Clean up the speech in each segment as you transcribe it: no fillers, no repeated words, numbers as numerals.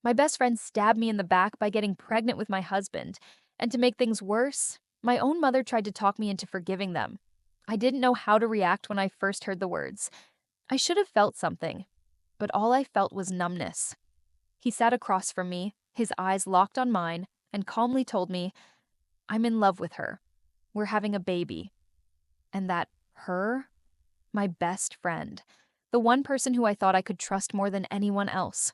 My best friend stabbed me in the back by getting pregnant with my husband. And to make things worse, my own mother tried to talk me into forgiving them. I didn't know how to react when I first heard the words. I should have felt something, but all I felt was numbness. He sat across from me, his eyes locked on mine, and calmly told me, I'm in love with her. We're having a baby. And that her? My best friend. The one person who I thought I could trust more than anyone else.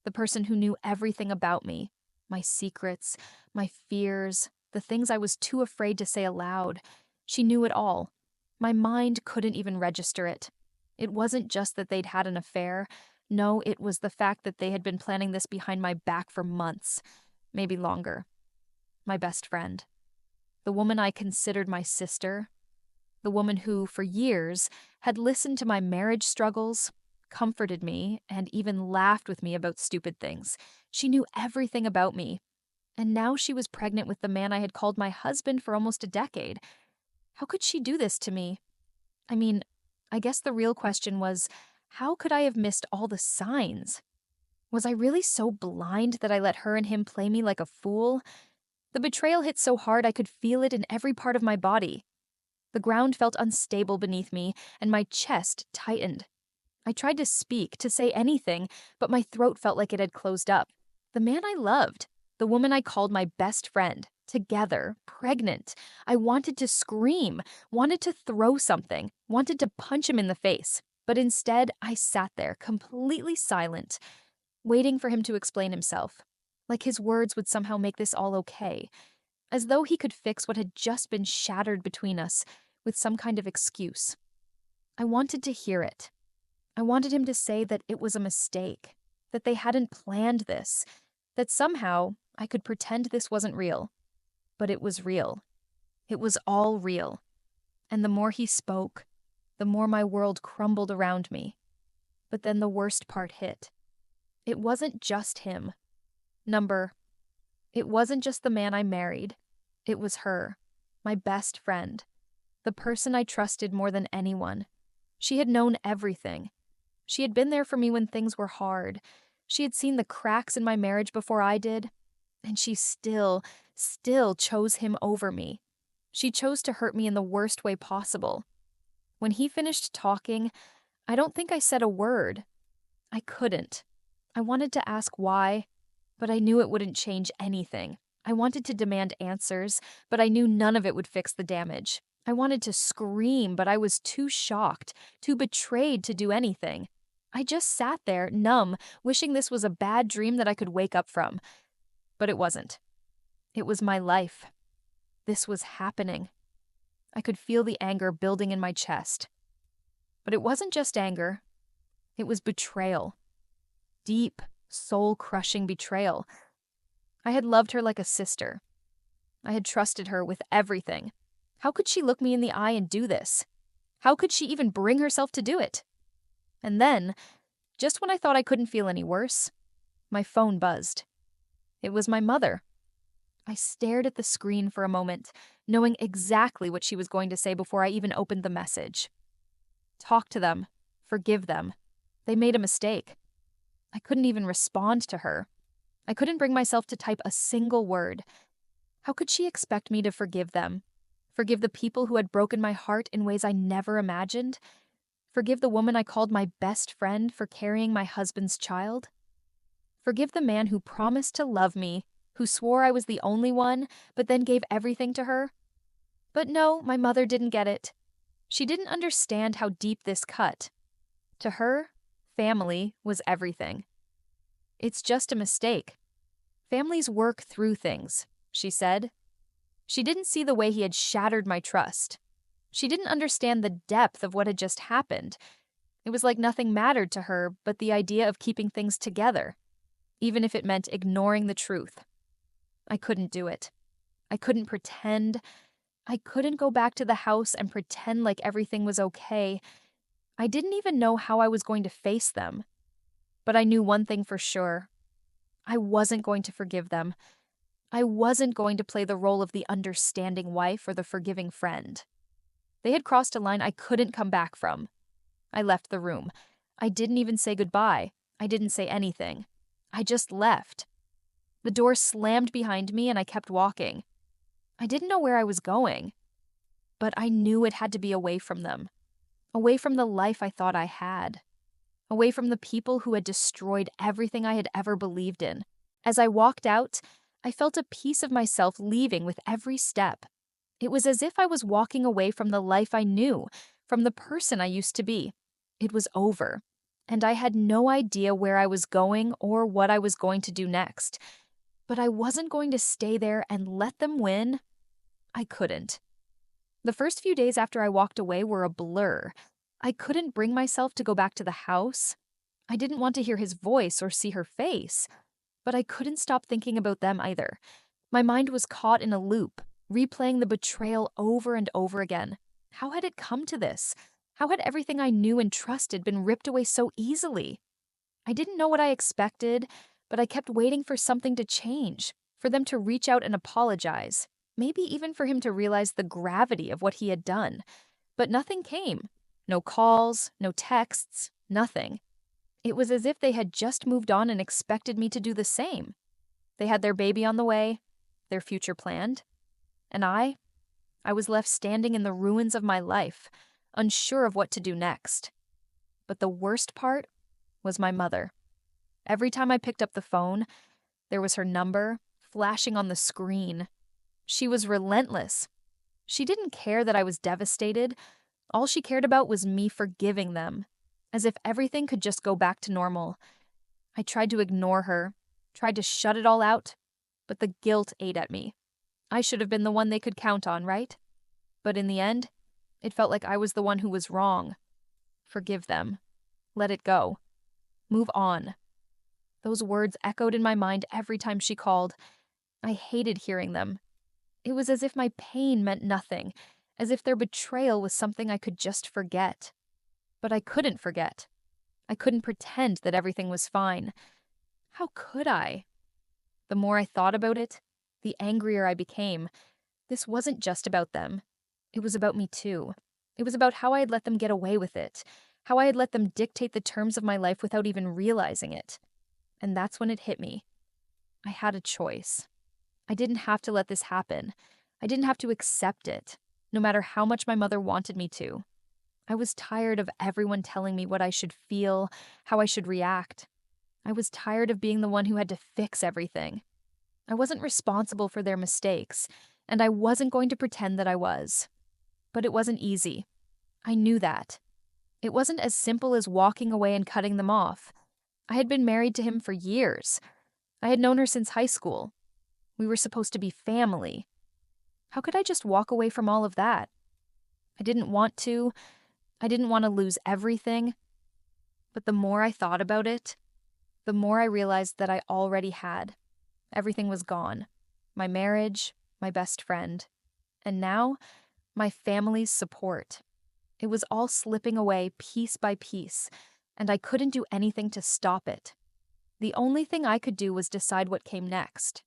The person who knew everything about me. My secrets, my fears, the things I was too afraid to say aloud. She knew it all. My mind couldn't even register it. It wasn't just that they'd had an affair. No, it was the fact that they had been planning this behind my back for months, maybe longer. My best friend. The woman I considered my sister. The woman who, for years, had listened to my marriage struggles, comforted me, and even laughed with me about stupid things. She knew everything about me. And now she was pregnant with the man I had called my husband for almost a decade. How could she do this to me? I mean, I guess the real question was, how could I have missed all the signs? Was I really so blind that I let her and him play me like a fool? The betrayal hit so hard I could feel it in every part of my body. The ground felt unstable beneath me, and my chest tightened. I tried to speak, to say anything, but my throat felt like it had closed up. The man I loved, the woman I called my best friend, together, pregnant. I wanted to scream, wanted to throw something, wanted to punch him in the face. But instead, I sat there, completely silent, waiting for him to explain himself. Like his words would somehow make this all okay. As though he could fix what had just been shattered between us with some kind of excuse. I wanted to hear it. I wanted him to say that it was a mistake, that they hadn't planned this, that somehow I could pretend this wasn't real. But it was real. It was all real. And the more he spoke, the more my world crumbled around me. But then the worst part hit. It wasn't just him. It wasn't just the man I married. It was her, my best friend, the person I trusted more than anyone. She had known everything. She had been there for me when things were hard. She had seen the cracks in my marriage before I did. And she still chose him over me. She chose to hurt me in the worst way possible. When he finished talking, I don't think I said a word. I couldn't. I wanted to ask why, but I knew it wouldn't change anything. I wanted to demand answers, but I knew none of it would fix the damage. I wanted to scream, but I was too shocked, too betrayed to do anything. I just sat there, numb, wishing this was a bad dream that I could wake up from. But it wasn't. It was my life. This was happening. I could feel the anger building in my chest. But it wasn't just anger. It was betrayal. Deep, soul-crushing betrayal. I had loved her like a sister. I had trusted her with everything. How could she look me in the eye and do this? How could she even bring herself to do it? And then, just when I thought I couldn't feel any worse, my phone buzzed. It was my mother. I stared at the screen for a moment, knowing exactly what she was going to say before I even opened the message. Talk to them. Forgive them. They made a mistake. I couldn't even respond to her. I couldn't bring myself to type a single word. How could she expect me to forgive them? Forgive the people who had broken my heart in ways I never imagined? Forgive the woman I called my best friend for carrying my husband's child? Forgive the man who promised to love me, who swore I was the only one, but then gave everything to her? But no, my mother didn't get it. She didn't understand how deep this cut. To her, family was everything. It's just a mistake. Families work through things, she said. She didn't see the way he had shattered my trust. She didn't understand the depth of what had just happened. It was like nothing mattered to her but the idea of keeping things together, even if it meant ignoring the truth. I couldn't do it. I couldn't pretend. I couldn't go back to the house and pretend like everything was okay. I didn't even know how I was going to face them. But I knew one thing for sure. I wasn't going to forgive them. I wasn't going to play the role of the understanding wife or the forgiving friend. They had crossed a line I couldn't come back from. I left the room. I didn't even say goodbye. I didn't say anything. I just left. The door slammed behind me and I kept walking. I didn't know where I was going, but I knew it had to be away from them, away from the life I thought I had, away from the people who had destroyed everything I had ever believed in. As I walked out, I felt a piece of myself leaving with every step. It was as if I was walking away from the life I knew, from the person I used to be. It was over, and I had no idea where I was going or what I was going to do next. But I wasn't going to stay there and let them win. I couldn't. The first few days after I walked away were a blur. I couldn't bring myself to go back to the house. I didn't want to hear his voice or see her face, but I couldn't stop thinking about them either. My mind was caught in a loop, replaying the betrayal over and over again. How had it come to this? How had everything I knew and trusted been ripped away so easily? I didn't know what I expected, but I kept waiting for something to change, for them to reach out and apologize, maybe even for him to realize the gravity of what he had done. But nothing came. No calls, no texts, nothing. It was as if they had just moved on and expected me to do the same. They had their baby on the way, their future planned. And I was left standing in the ruins of my life, unsure of what to do next. But the worst part was my mother. Every time I picked up the phone, there was her number flashing on the screen. She was relentless. She didn't care that I was devastated. All she cared about was me forgiving them, as if everything could just go back to normal. I tried to ignore her, tried to shut it all out, but the guilt ate at me. I should have been the one they could count on, right? But in the end, it felt like I was the one who was wrong. Forgive them. Let it go. Move on. Those words echoed in my mind every time she called. I hated hearing them. It was as if my pain meant nothing, as if their betrayal was something I could just forget. But I couldn't forget. I couldn't pretend that everything was fine. How could I? The more I thought about it, the angrier I became. This wasn't just about them. It was about me too. It was about how I had let them get away with it, how I had let them dictate the terms of my life without even realizing it. And that's when it hit me. I had a choice. I didn't have to let this happen. I didn't have to accept it, no matter how much my mother wanted me to. I was tired of everyone telling me what I should feel, how I should react. I was tired of being the one who had to fix everything. I wasn't responsible for their mistakes, and I wasn't going to pretend that I was. But it wasn't easy. I knew that. It wasn't as simple as walking away and cutting them off. I had been married to him for years. I had known her since high school. We were supposed to be family. How could I just walk away from all of that? I didn't want to. I didn't want to lose everything. But the more I thought about it, the more I realized that I already had. Everything was gone. My marriage, my best friend, and now, my family's support. It was all slipping away piece by piece, and I couldn't do anything to stop it. The only thing I could do was decide what came next.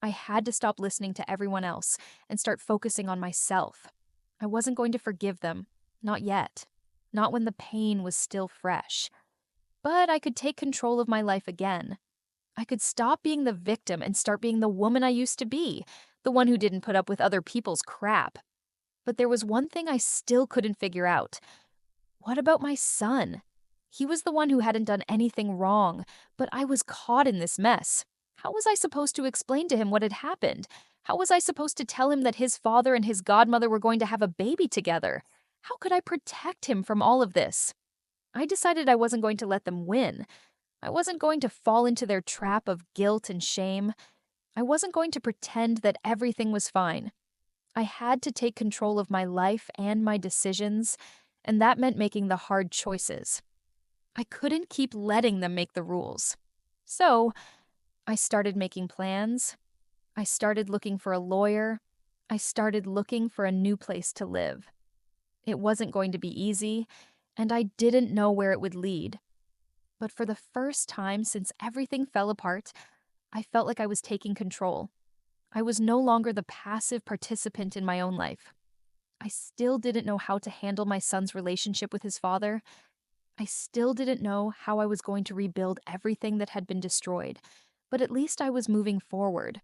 I had to stop listening to everyone else and start focusing on myself. I wasn't going to forgive them, not yet, not when the pain was still fresh. But I could take control of my life again. I could stop being the victim and start being the woman I used to be, the one who didn't put up with other people's crap. But there was one thing I still couldn't figure out. What about my son? He was the one who hadn't done anything wrong, but I was caught in this mess. How was I supposed to explain to him what had happened? How was I supposed to tell him that his father and his godmother were going to have a baby together? How could I protect him from all of this? I decided I wasn't going to let them win. I wasn't going to fall into their trap of guilt and shame. I wasn't going to pretend that everything was fine. I had to take control of my life and my decisions, and that meant making the hard choices. I couldn't keep letting them make the rules. So, I started making plans. I started looking for a lawyer. I started looking for a new place to live. It wasn't going to be easy, and I didn't know where it would lead. But for the first time since everything fell apart, I felt like I was taking control. I was no longer the passive participant in my own life. I still didn't know how to handle my son's relationship with his father. I still didn't know how I was going to rebuild everything that had been destroyed, but at least I was moving forward.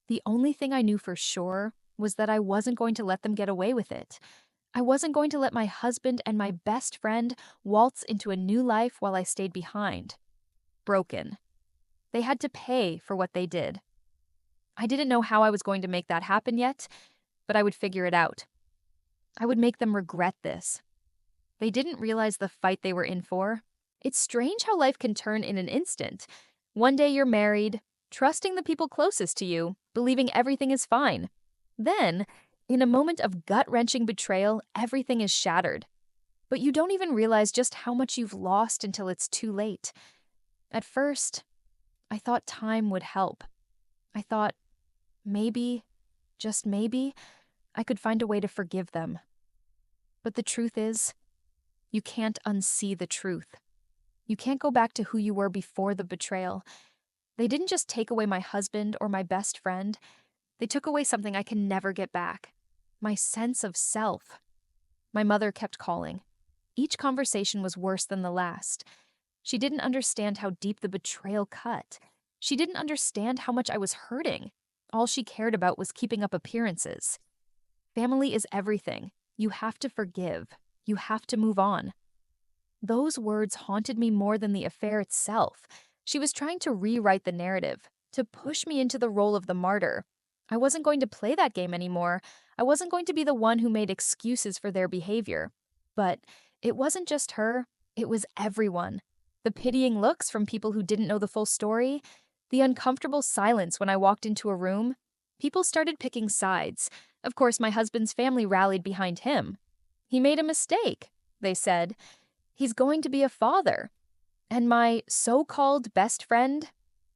The only thing I knew for sure was that I wasn't going to let them get away with it. I wasn't going to let my husband and my best friend waltz into a new life while I stayed behind. Broken. They had to pay for what they did. I didn't know how I was going to make that happen yet, but I would figure it out. I would make them regret this. They didn't realize the fight they were in for. It's strange how life can turn in an instant. One day you're married, trusting the people closest to you, believing everything is fine. Then, in a moment of gut-wrenching betrayal, everything is shattered. But you don't even realize just how much you've lost until it's too late. At first, I thought time would help. I thought maybe, just maybe, I could find a way to forgive them. But the truth is, you can't unsee the truth. You can't go back to who you were before the betrayal. They didn't just take away my husband or my best friend. They took away something I can never get back. My sense of self. My mother kept calling. Each conversation was worse than the last. She didn't understand how deep the betrayal cut. She didn't understand how much I was hurting. All she cared about was keeping up appearances. Family is everything. You have to forgive. You have to move on. Those words haunted me more than the affair itself. She was trying to rewrite the narrative, to push me into the role of the martyr. I wasn't going to play that game anymore. I wasn't going to be the one who made excuses for their behavior. But it wasn't just her, it was everyone. The pitying looks from people who didn't know the full story, the uncomfortable silence when I walked into a room. People started picking sides. Of course, my husband's family rallied behind him. He made a mistake, they said. He's going to be a father. And my so-called best friend?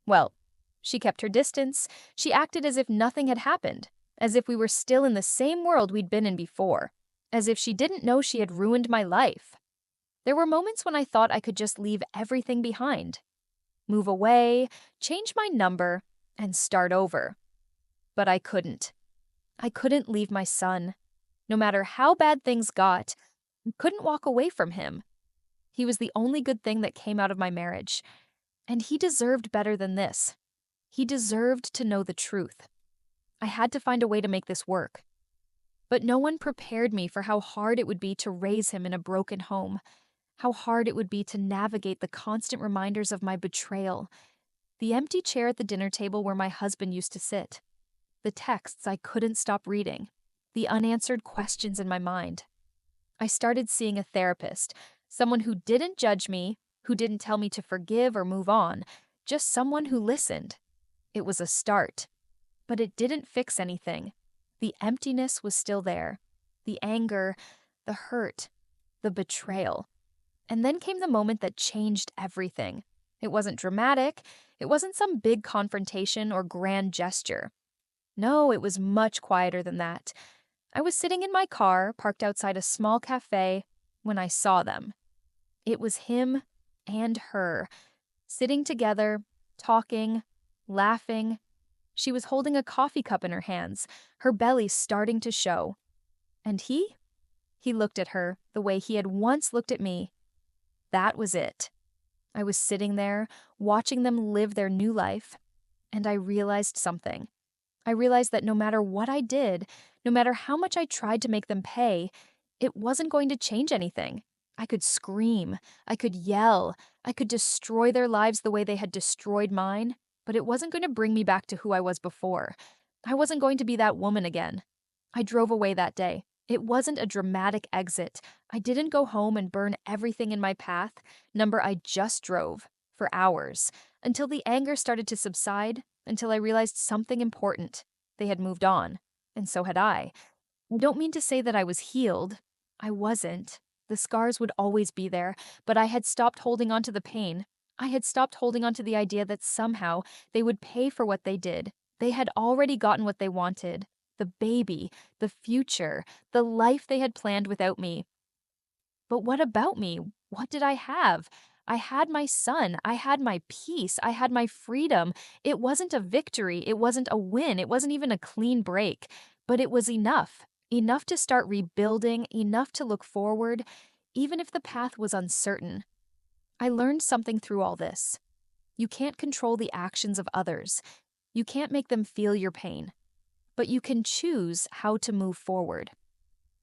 Well, she kept her distance. She acted as if nothing had happened, as if we were still in the same world we'd been in before, as if she didn't know she had ruined my life. There were moments when I thought I could just leave everything behind, move away, change my number, and start over. But I couldn't. I couldn't leave my son. No matter how bad things got, I couldn't walk away from him. He was the only good thing that came out of my marriage, and he deserved better than this. He deserved to know the truth. I had to find a way to make this work. But no one prepared me for how hard it would be to raise him in a broken home, how hard it would be to navigate the constant reminders of my betrayal, the empty chair at the dinner table where my husband used to sit, the texts I couldn't stop reading, the unanswered questions in my mind. I started seeing a therapist, someone who didn't judge me, who didn't tell me to forgive or move on, just someone who listened. It was a start, but it didn't fix anything. The emptiness was still there, the anger, the hurt, the betrayal. And then came the moment that changed everything. It wasn't dramatic, it wasn't some big confrontation or grand gesture. No, it was much quieter than that. I was sitting in my car, parked outside a small cafe, when I saw them. It was him and her, sitting together, talking, laughing. She was holding a coffee cup in her hands, her belly starting to show. And he? He looked at her the way he had once looked at me. That was it. I was sitting there, watching them live their new life, and I realized something. I realized that no matter what I did, no matter how much I tried to make them pay, it wasn't going to change anything. I could scream, I could yell, I could destroy their lives the way they had destroyed mine, but it wasn't going to bring me back to who I was before. I wasn't going to be that woman again. I drove away that day. It wasn't a dramatic exit. I didn't go home and burn everything in my path. I just drove for hours until the anger started to subside, until I realized something important. They had moved on, and so had I. I don't mean to say that I was healed. I wasn't. The scars would always be there, but I had stopped holding on to the pain. I had stopped holding on to the idea that somehow they would pay for what they did. They had already gotten what they wanted. The baby, the future, the life they had planned without me. But what about me? What did I have? I had my son. I had my peace. I had my freedom. It wasn't a victory. It wasn't a win. It wasn't even a clean break. But it was enough. Enough to start rebuilding, enough to look forward, even if the path was uncertain. I learned something through all this. You can't control the actions of others. You can't make them feel your pain. But you can choose how to move forward.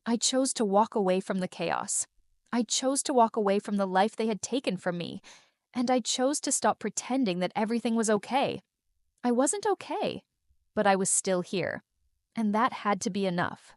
I chose to walk away from the chaos. I chose to walk away from the life they had taken from me. And I chose to stop pretending that everything was okay. I wasn't okay, but I was still here. And that had to be enough.